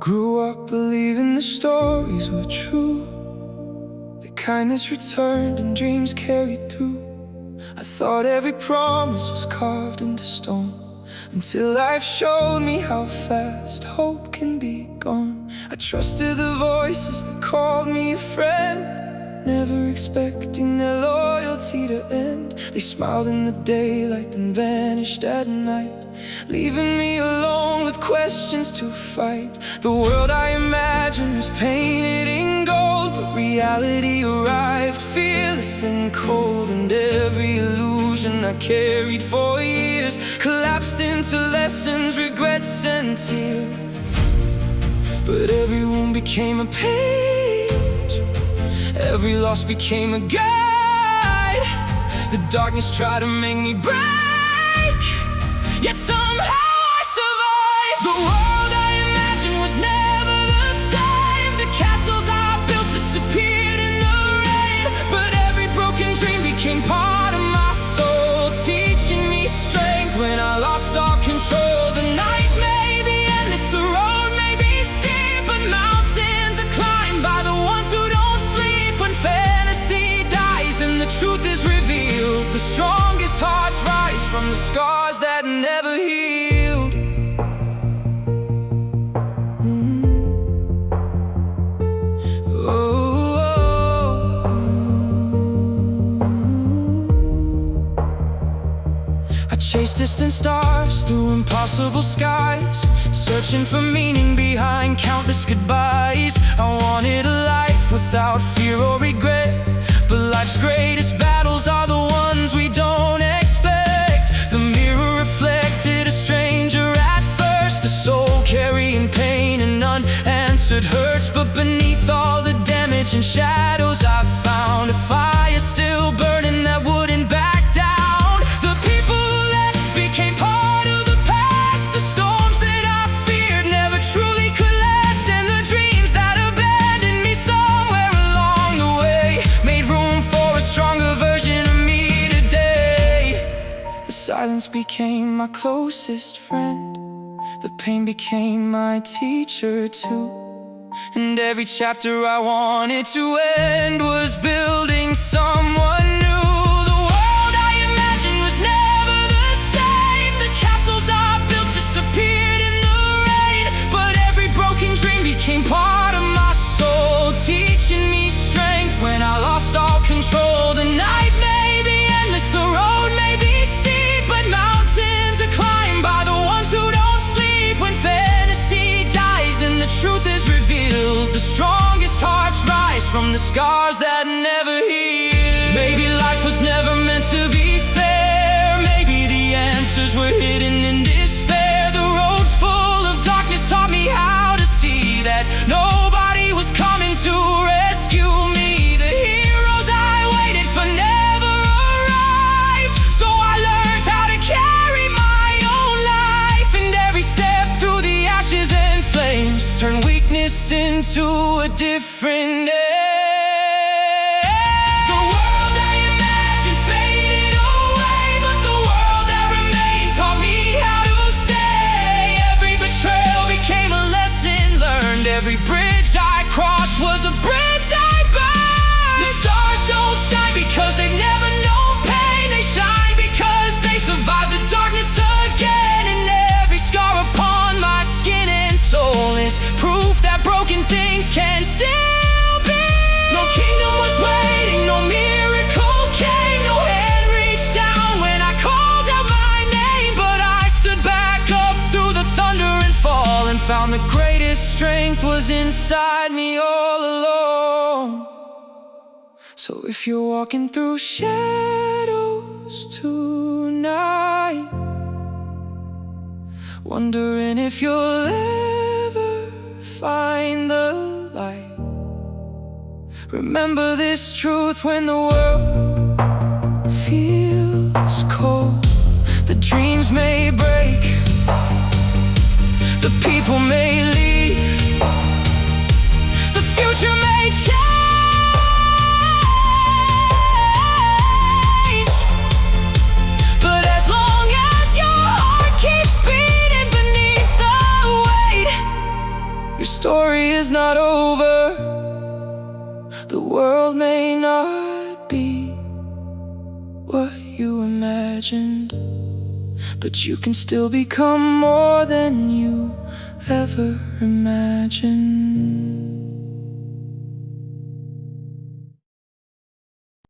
grew up believing the stories were true, that kindness returned and dreams carried through. I thought every promise was carved into stone, until life showed me how fast hope can be gone. I trusted the voices that called me a friend, never expecting their loyalty to end. They smiled in the daylight, then vanished at night, leaving me alone with questions to fight. The world I imagined was painted in gold, but reality arrived fearless and cold. And every illusion I carried for years collapsed into lessons, regrets and tears. But every wound became a page, every loss became a guide. The darkness tried to make me break, yet somehow I survived. The world I imagined was never the same. The castles I built disappeared in the rain, but every broken dream became part of my soul, teaching me strength when I lost all control. The night may be endless, the road may be steep, but mountains are climbed by the ones who don't sleep. When fantasy dies and the truth is revealed, the strongest hearts rise from the scars that never healed. I chased distant stars through impossible skies, searching for meaning behind countless goodbyes. I wanted a life without fear or regret, but life's greatest battles are the ones we don't expect. The mirror reflected a stranger at first, a soul carrying pain and unanswered hurts. But beneath all the damage and shadows, I found a fire still burning that wouldn't back down. The people who left became part of the past. The storms that I feared never truly could last, and the dreams that abandoned me somewhere along the way made room for a stronger version of me today. The silence became my closest friend, the pain became my teacher too, and every chapter I wanted to end was building someone new. The world I imagined was never the same. The castles I built disappeared in the rain, but every broken dream became part of my soul, teaching me strength when I lost all control. The night may be endless, the road may be steep, but mountains are climbed by the ones who don't sleep. When fantasy dies and the truth is revealed, the strongest hearts rise from the scars that never heal. Maybe life was never meant to be fair, maybe the answers were hidden in despair. The roads full of darkness taught me how to see that nobody was coming to rescue me. The heroes I waited for never arrived, so I learned how to carry my own life. And every step through the ashes and flames turned weakness into a different day. The world I imagined faded away, but the world that remained taught me how to stay. Every betrayal became a lesson learned, every bridge I crossed was a bridge I burned. The stars don't shine because they've never known pain, they shine because they survived the darkness again. And every scar upon my skin and soul is proof that broken things can still be. No kingdom was waiting, no miracle came, no hand reached down when I called out my name. But I stood back up through the thunder and fall, and found the greatest strength was inside me all along. So if you're walking through shadows tonight, wondering if you'll ever find the light, remember this truth: when the world feels cold, the dreams may break, the people may leave, the future may change, but as long as your heart keeps beating beneath the weight, you're The world may not be what you imagined, but you can still become more than you ever imagined.